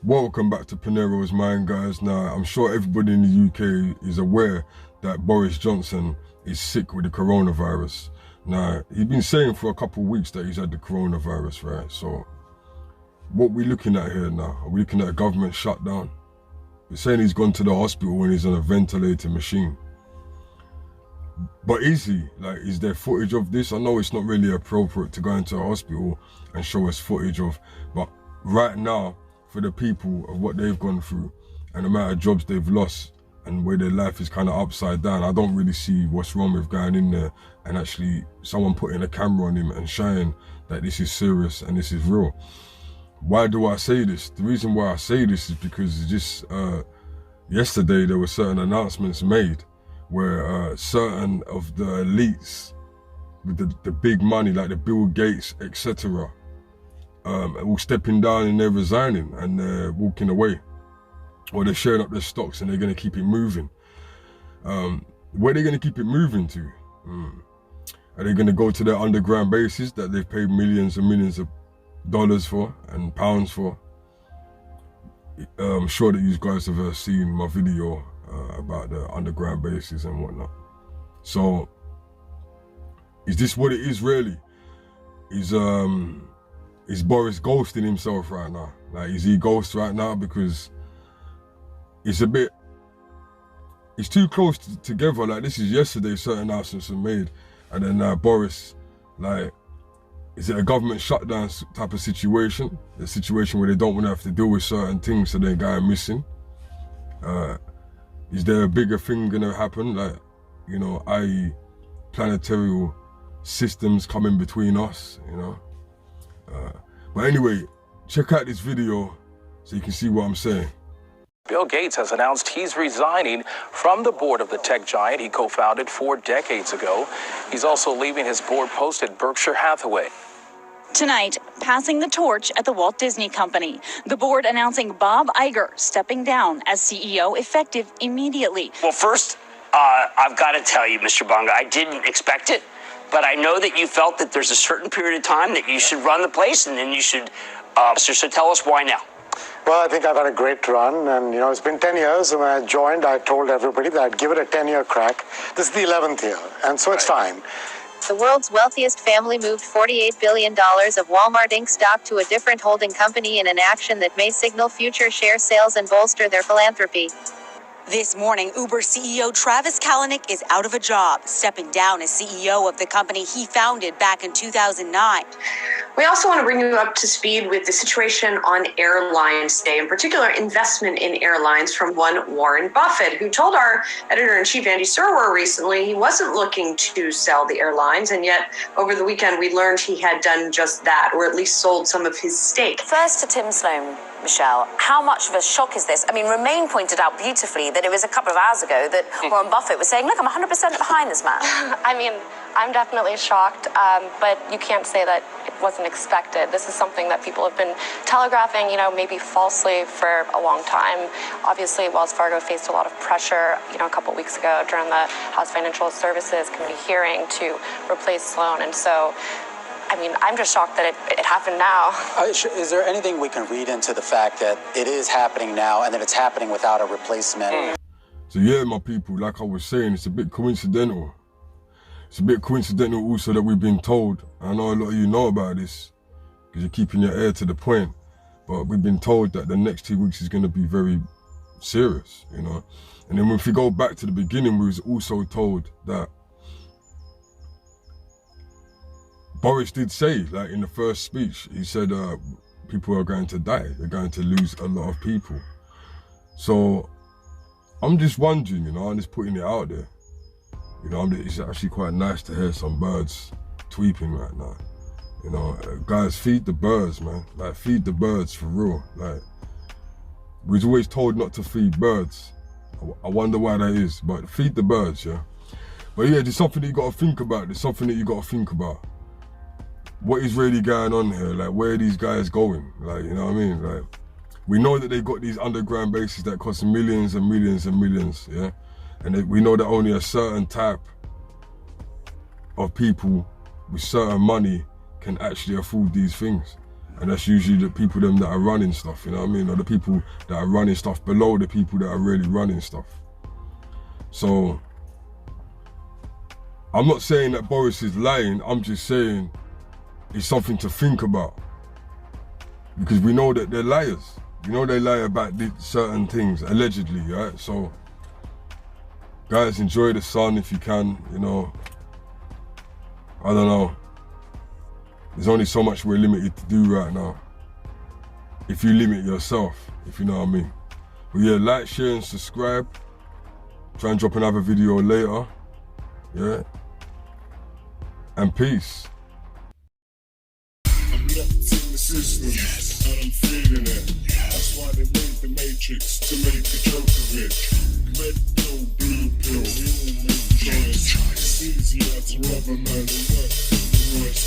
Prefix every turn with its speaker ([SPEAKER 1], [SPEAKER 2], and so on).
[SPEAKER 1] Welcome back to Peniros Mind, guys. Now, I'm sure everybody in the UK is aware that Boris Johnson is sick with the coronavirus. Now, he's been saying for a couple of weeks that he's had the coronavirus, right? So, what we're looking at here now, are we looking at a government shutdown? We're saying he's gone to the hospital when he's on a ventilator machine. But is he? Like, is there footage of this? I know it's not really appropriate to go into a hospital and show us footage of, but right now, for the people of what they've gone through and the amount of jobs they've lost and where their life is kind of upside down, I don't really see what's wrong with going in there and actually someone putting a camera on him and showing that this is serious and this is real. Why do I say this? The reason why I say this is because just yesterday there were certain announcements made where certain of the elites with the big money, like the Bill Gates, etc., all stepping down and they're resigning and they're walking away, or they're sharing up their stocks and they're going to keep it moving. Where are they going to keep it moving to? Are they going to go to their underground bases that they've paid millions and millions of dollars for and pounds for? I'm sure that you guys have seen my video about the underground bases and whatnot. So, is this what it is really? Is Boris ghosting himself right now? Like, is he ghost right now? Because it's too close together. Like, this is yesterday, certain announcements were made. And then Boris, like, is it a government shutdown type of situation? A situation where they don't want to have to deal with certain things so they're going missing? Is there a bigger thing gonna happen? Like, you know, i.e. planetary systems coming between us, you know? But anyway, check out this video so you can see what I'm saying.
[SPEAKER 2] Bill Gates has announced he's resigning from the board of the tech giant he co-founded 4 decades ago. He's also leaving his board post at Berkshire Hathaway.
[SPEAKER 3] Tonight, passing the torch at the Walt Disney Company. The board announcing Bob Iger stepping down as CEO effective immediately.
[SPEAKER 4] Well, first, I've got to tell you, Mr. Bunga, I didn't expect it. But I know that you felt that there's a certain period of time that you should run the place, and then you should, so tell us why now.
[SPEAKER 5] Well, I think I've had a great run, and you know, it's been 10 years, and when I joined, I told everybody that I'd give it a 10-year crack. This is the 11th year, and so it's time.
[SPEAKER 6] The world's wealthiest family moved $48 billion of Walmart Inc. stock to a different holding company in an action that may signal future share sales and bolster their philanthropy.
[SPEAKER 3] This morning, Uber CEO Travis Kalanick is out of a job, stepping down as CEO of the company he founded back in 2009.
[SPEAKER 7] We also want to bring you up to speed with the situation on airlines today, in particular investment in airlines from one Warren Buffett, who told our editor-in-chief Andy Serwer recently he wasn't looking to sell the airlines, and yet over the weekend we learned he had done just that, or at least sold some of his stake.
[SPEAKER 3] First to Tim Sloan, Michelle, how much of a shock is this? I mean, Romain pointed out beautifully that it was a couple of hours ago that Warren Buffett was saying, look, I'm 100% behind this man.
[SPEAKER 8] I mean, I'm definitely shocked, but you can't say that it wasn't expected. This is something that people have been telegraphing, you know, maybe falsely for a long time. Obviously, Wells Fargo faced a lot of pressure, you know, a couple weeks ago during the House Financial Services Committee hearing to replace Sloan. And so, I mean, I'm just shocked that it happened now.
[SPEAKER 9] Is there anything we can read into the fact that it is happening now and that it's happening without a replacement?
[SPEAKER 1] So yeah, my people, like I was saying, it's a bit coincidental. It's a bit coincidental also that we've been told, I know a lot of you know about this, because you're keeping your ear to the point, but we've been told that the next 2 weeks is going to be very serious, you know. And then if we go back to the beginning, we was also told that Boris did say, like in the first speech, he said people are going to die. They're going to lose a lot of people. So I'm just wondering, you know, I'm just putting it out there. You know, it's actually quite nice to hear some birds tweeping right now. You know, guys, feed the birds, man. Like, feed the birds for real. Like, we was always told not to feed birds. I wonder why that is, but feed the birds, yeah. But yeah, there's something that you got to think about. There's something that you got to think about. What is really going on here? Like, where are these guys going? Like, you know what I mean? Like, we know that they've got these underground bases that cost millions and millions and millions, yeah? And we know that only a certain type of people with certain money can actually afford these things. And that's usually the people them that are running stuff, you know what I mean? Or the people that are running stuff below the people that are really running stuff. So, I'm not saying that Boris is lying, I'm just saying it's something to think about. Because we know that they're liars. You know they lie about certain things, allegedly, right? So, guys, enjoy the sun if you can, you know. I don't know. There's only so much we're limited to do right now. If you limit yourself, if you know what I mean. But yeah, like, share and subscribe. Try and drop another video later. Yeah. And peace.
[SPEAKER 10] I'm locked in the system, and I'm feeling it. That's why they made the Matrix, to make the Joker rich. Red pill, blue pill, we all make the choice. It's easier to rob a man than work for the rest.